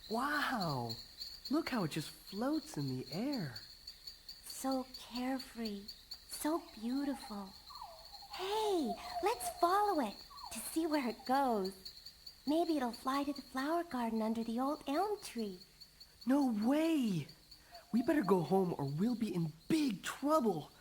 Wow! Look how it just floats in the air. So carefree, so beautiful. Hey, let's follow it to see where it goes. Maybe it'll fly to the flower garden under the old elm tree. No way! We better go home or we'll be in big trouble.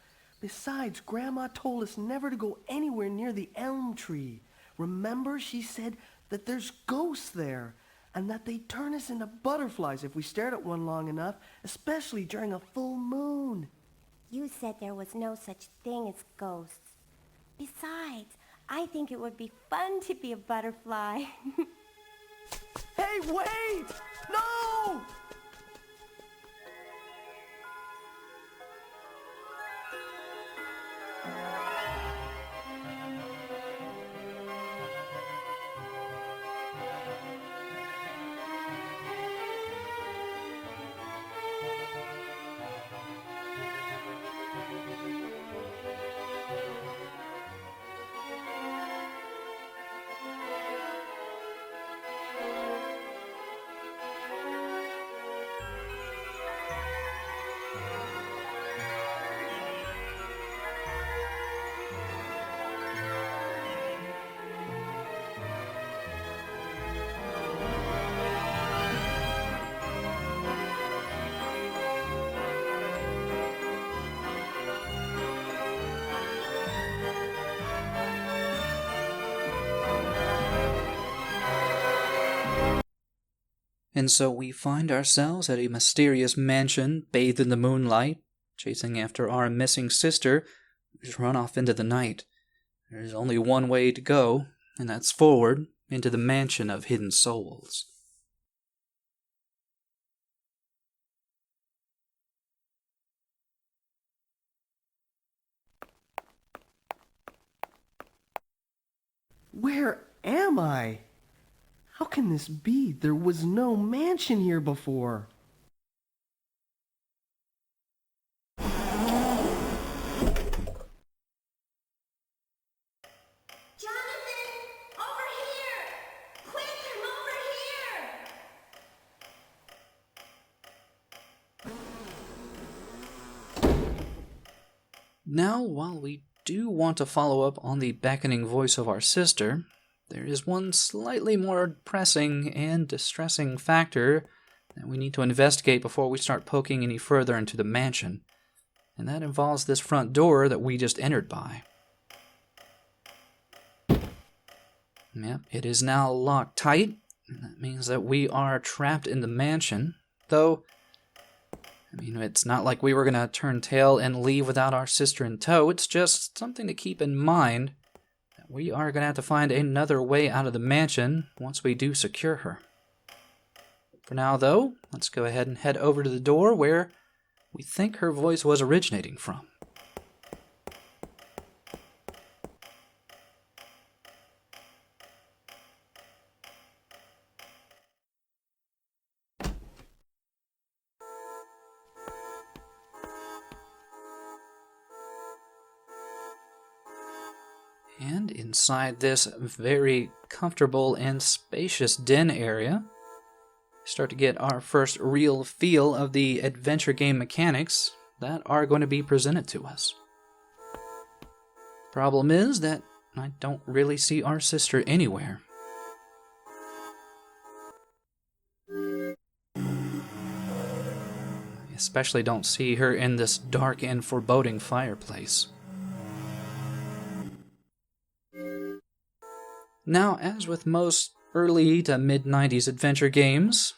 Besides, Grandma told us never to go anywhere near the elm tree. Remember, she said that there's ghosts there and that they turn us into butterflies if we stared at one long enough, especially during a full moon. You said there was no such thing as ghosts. Besides, I think it would be fun to be a butterfly. Hey, wait! No! And so we find ourselves at a mysterious mansion bathed in the moonlight, chasing after our missing sister, who's run off into the night. There's only one way to go, and that's forward into the mansion of hidden souls. Where am I? How can this be? There was no mansion here before. Jonathan, over here! Quick, come over here! Now, while we do want to follow up on the beckoning voice of our sister, there is one slightly more pressing and distressing factor that we need to investigate before we start poking any further into the mansion, and that involves this front door that we just entered by. Yep, it is now locked tight, and that means that we are trapped in the mansion, though, I mean, it's not like we were going to turn tail and leave without our sister in tow. It's just something to keep in mind that we are going to have to find another way out of the mansion once we do secure her. For now, though, let's go ahead and head over to the door where we think her voice was originating from. And inside this very comfortable and spacious den area, start to get our first real feel of the adventure game mechanics that are going to be presented to us. Problem is that I don't really see our sister anywhere. I especially don't see her in this dark and foreboding fireplace. Now, as with most early to mid-90s adventure games,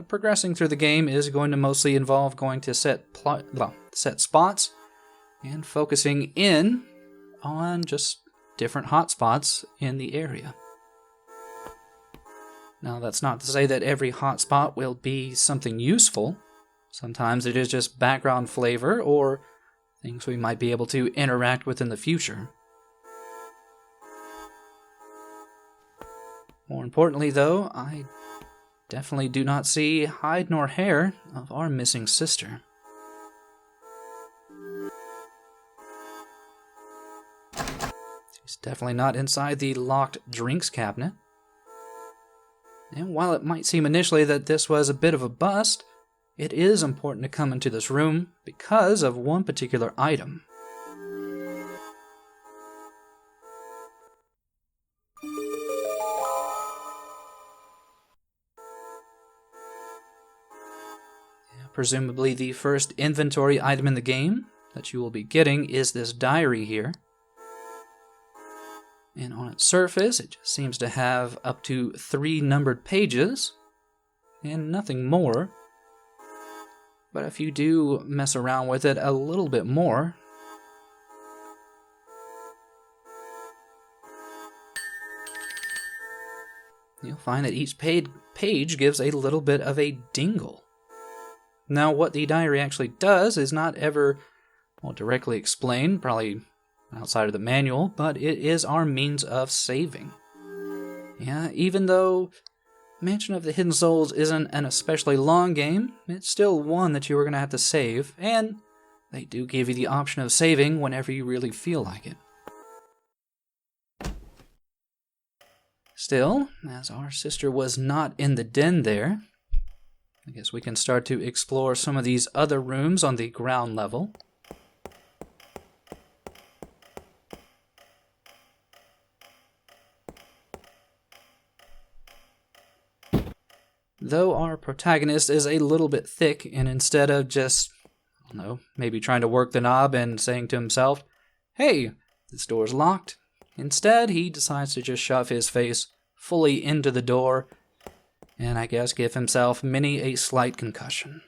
progressing through the game is going to mostly involve going to set spots and focusing in on just different hotspots in the area. Now, that's not to say that every hotspot will be something useful. Sometimes it is just background flavor or things we might be able to interact with in the future. More importantly, though, I definitely do not see hide nor hair of our missing sister. She's definitely not inside the locked drinks cabinet. And while it might seem initially that this was a bit of a bust, it is important to come into this room because of one particular item. Presumably the first inventory item in the game that you will be getting is this diary here. And on its surface, it just seems to have up to 3 numbered pages, and nothing more. But if you do mess around with it a little bit more, you'll find that each page gives a little bit of a dingle. Now, what the diary actually does is not ever, directly explained, probably outside of the manual, but it is our means of saving. Yeah, even though Mansion of the Hidden Souls isn't an especially long game, it's still one that you are going to have to save, and they do give you the option of saving whenever you really feel like it. Still, as our sister was not in the den there, I guess we can start to explore some of these other rooms on the ground level. Though our protagonist is a little bit thick, and instead of just, maybe trying to work the knob and saying to himself, "Hey, this door's locked," instead he decides to just shove his face fully into the door and I guess give himself many a slight concussion.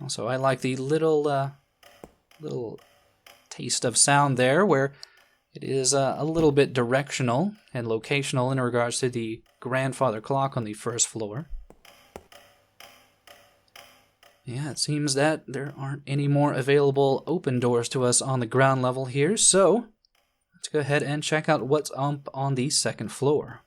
Also, I like the little taste of sound there, where it is a little bit directional and locational in regards to the grandfather clock on the first floor. Yeah, it seems that there aren't any more available open doors to us on the ground level here, so let's go ahead and check out what's up on the second floor.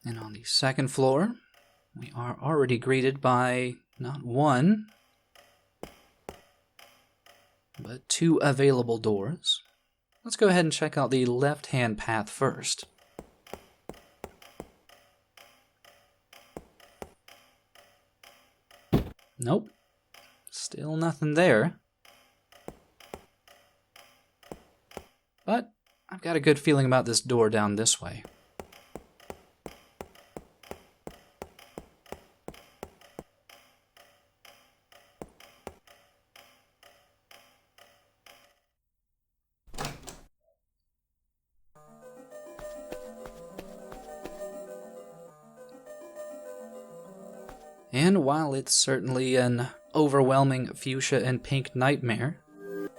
And on the second floor, we are already greeted by not one, but 2 available doors. Let's go ahead and check out the left-hand path first. Nope, still nothing there. But I've got a good feeling about this door down this way. And while it's certainly an overwhelming fuchsia and pink nightmare, it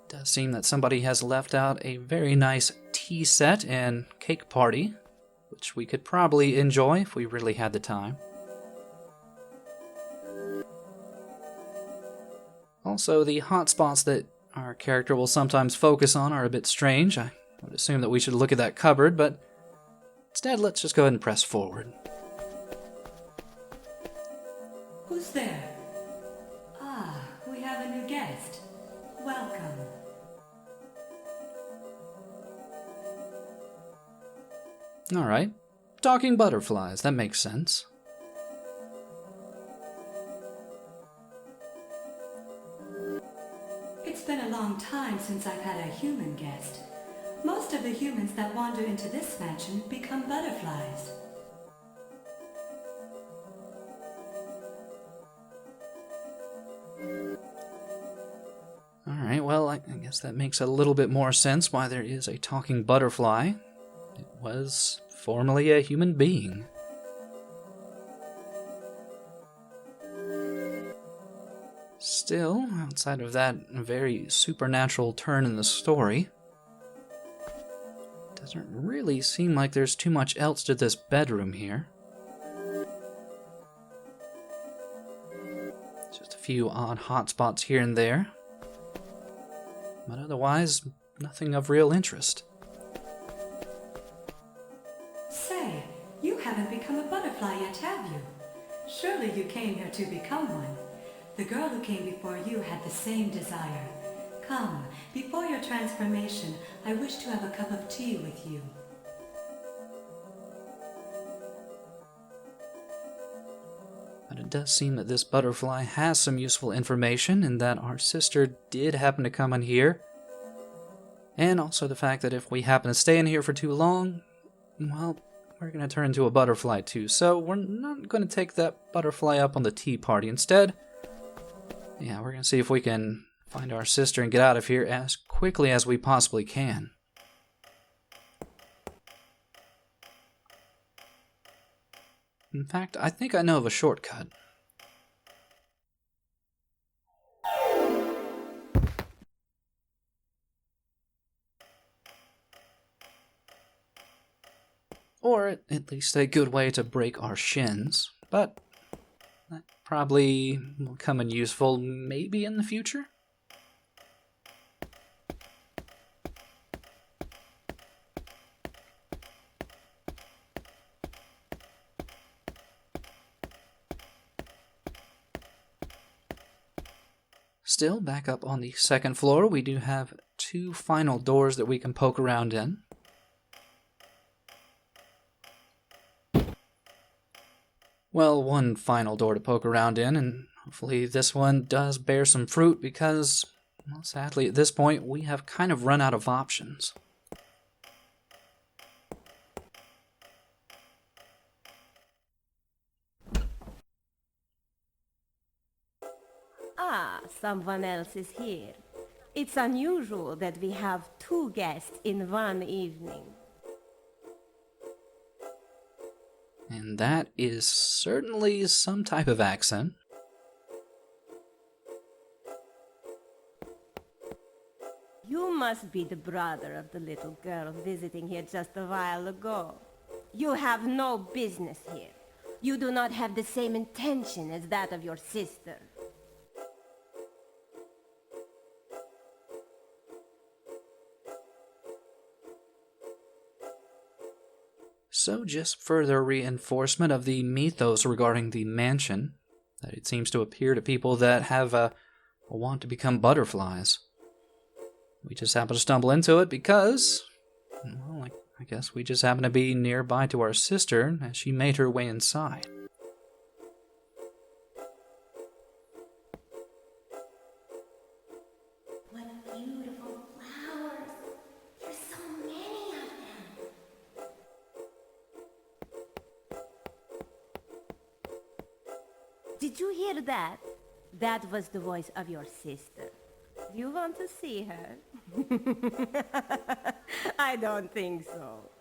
does seem that somebody has left out a very nice tea set and cake party, which we could probably enjoy if we really had the time. Also, the hotspots that our character will sometimes focus on are a bit strange. I would assume that we should look at that cupboard, but instead let's just go ahead and press forward. Who's there? Ah, we have a new guest. Welcome. Alright. Talking butterflies, that makes sense. It's been a long time since I've had a human guest. Most of the humans that wander into this mansion become butterflies. Alright, well, I guess that makes a little bit more sense why there is a talking butterfly. It was formerly a human being. Still, outside of that very supernatural turn in the story, it doesn't really seem like there's too much else to this bedroom here. Just a few odd hotspots here and there. but otherwise, nothing of real interest. Say, you haven't become a butterfly yet, have you? Surely you came here to become one. The girl who came before you had the same desire. Come, before your transformation, I wish to have a cup of tea with you. But it does seem that this butterfly has some useful information, and that our sister did happen to come in here. And also the fact that if we happen to stay in here for too long, well, we're going to turn into a butterfly too. So we're not going to take that butterfly up on the tea party. Instead, yeah, we're going to see if we can find our sister and get out of here as quickly as we possibly can. In fact, I think I know of a shortcut. Or at least a good way to break our shins, but that probably will come in useful maybe in the future? Still, back up on the second floor, we do have 2 final doors that we can poke around in. Well, 1 final door to poke around in, and hopefully this one does bear some fruit because, well, sadly at this point, we have kind of run out of options. Ah, someone else is here. It's unusual that we have 2 guests in one evening. And that is certainly some type of accent. You must be the brother of the little girl visiting here just a while ago. You have no business here. You do not have the same intention as that of your sister. So just further reinforcement of the mythos regarding the mansion, that it seems to appear to people that have a want to become butterflies. We just happen to stumble into it because, well, I guess we just happen to be nearby to our sister as she made her way inside. What beautiful flowers! There's so many of them! Did you hear that? That was the voice of your sister. Do you want to see her? I don't think so.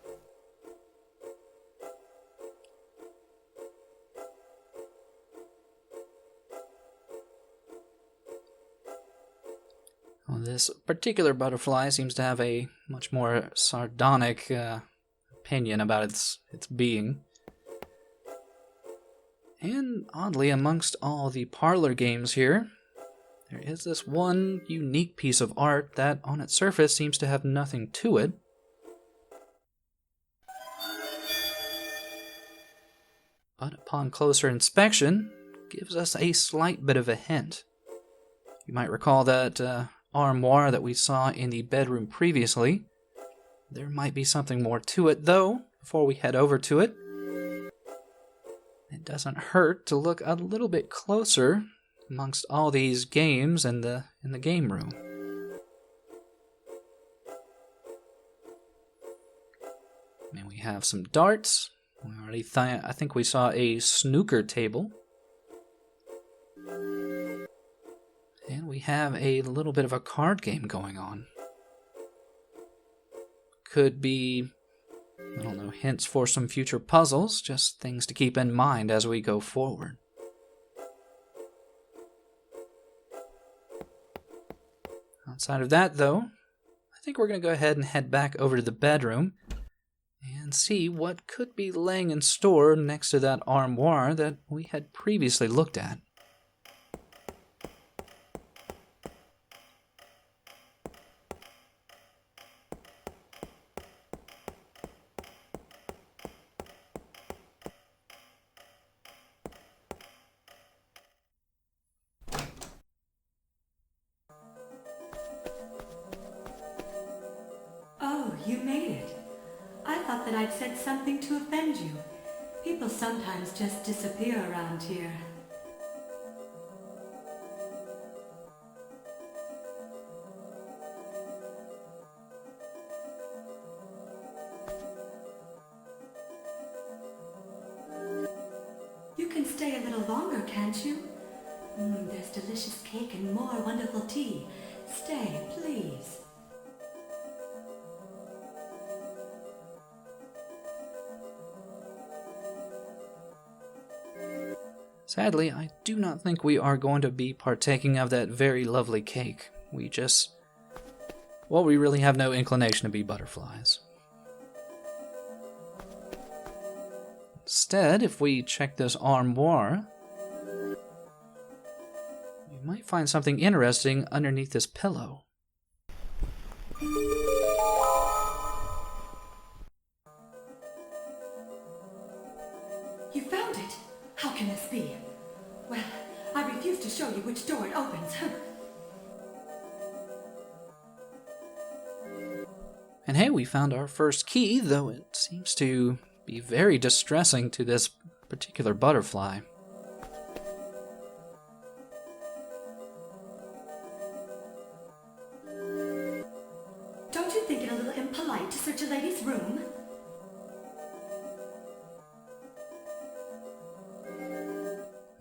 Well, this particular butterfly seems to have a much more sardonic opinion about its being. And oddly, amongst all the parlor games here, there is this one unique piece of art that on its surface seems to have nothing to it. But upon closer inspection, gives us a slight bit of a hint. You might recall that armoire that we saw in the bedroom previously. There might be something more to it, though, before we head over to it. It doesn't hurt to look a little bit closer amongst all these games in the game room. I mean, we have some darts. We already I think we saw a snooker table. And we have a little bit of a card game going on. Could be, I don't know, hints for some future puzzles, just things to keep in mind as we go forward. Outside of that, though, I think we're going to go ahead and head back over to the bedroom and see what could be laying in store next to that armoire that we had previously looked at. I'd said something to offend you. People sometimes just disappear around here. You can stay a little longer, can't you? There's delicious cake and more wonderful tea. Stay, please. Sadly, I do not think we are going to be partaking of that very lovely cake. We really have no inclination to be butterflies. Instead, if we check this armoire, we might find something interesting underneath this pillow. You found it? How can this be? Well, I refuse to show you which door it opens. And hey, we found our first key, though it seems to be very distressing to this particular butterfly. Don't you think it a little impolite to search a lady's room?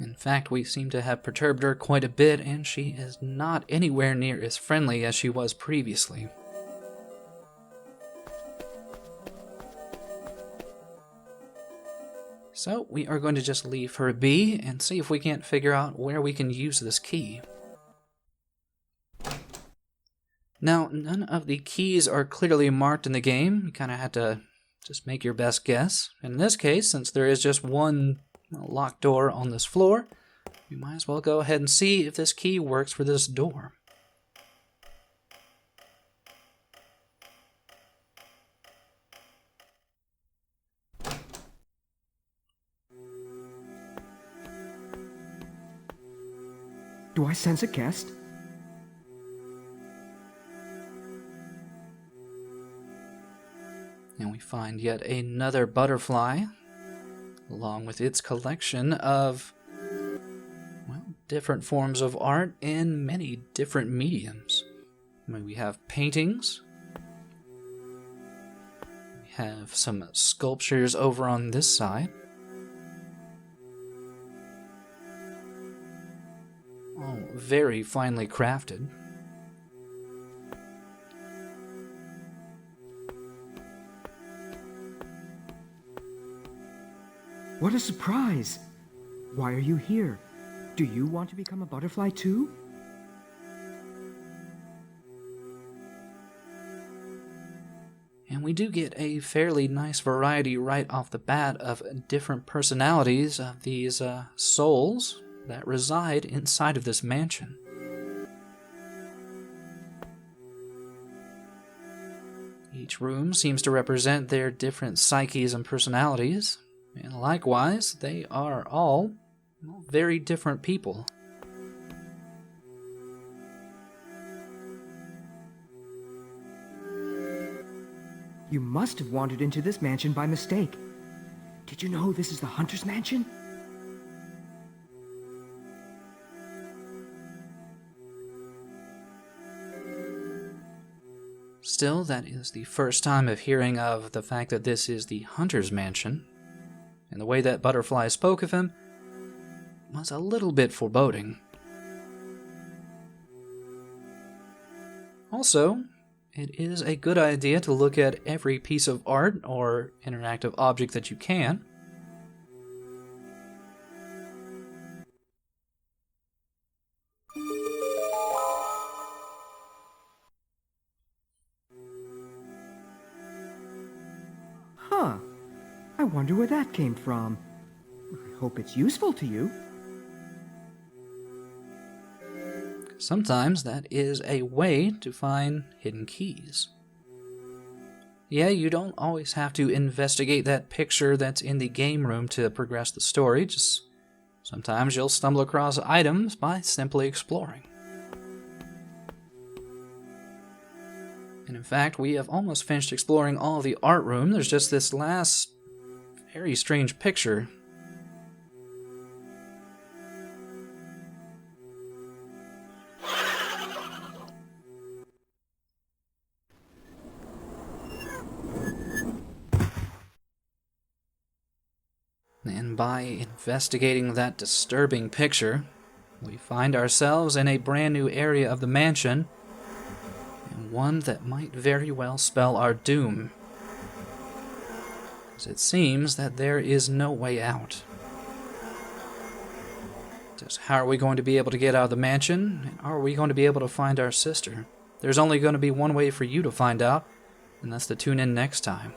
In fact, we seem to have perturbed her quite a bit, and she is not anywhere near as friendly as she was previously. So, we are going to just leave her be and see if we can't figure out where we can use this key. Now, none of the keys are clearly marked in the game. You kind of have to just make your best guess. And in this case, since there is just one locked door on this floor, we might as well go ahead and see if this key works for this door. Do I sense a guest? And we find yet another butterfly, along with its collection of, well, different forms of art in many different mediums. I mean, we have paintings. We have some sculptures over on this side. Oh, very finely crafted. What a surprise! Why are you here? Do you want to become a butterfly too? And we do get a fairly nice variety right off the bat of different personalities of these souls that reside inside of this mansion. Each room seems to represent their different psyches and personalities, and likewise, they are all very different people. You must have wandered into this mansion by mistake. Did you know this is the Hunter's Mansion? Still, that is the first time of hearing of the fact that this is the Hunter's Mansion, and the way that Butterfly spoke of him was a little bit foreboding. Also, it is a good idea to look at every piece of art or interactive object that you can. Huh. I wonder where that came from. I hope it's useful to you. Sometimes that is a way to find hidden keys. Yeah, you don't always have to investigate that picture that's in the game room to progress the story, just sometimes you'll stumble across items by simply exploring. And in fact, we have almost finished exploring all of the art room. There's just this last very strange picture. And by investigating that disturbing picture, we find ourselves in a brand new area of the mansion, and one that might very well spell our doom. As it seems that there is no way out. Just how are we going to be able to get out of the mansion? And are we going to be able to find our sister? There's only going to be one way for you to find out, and that's to tune in next time.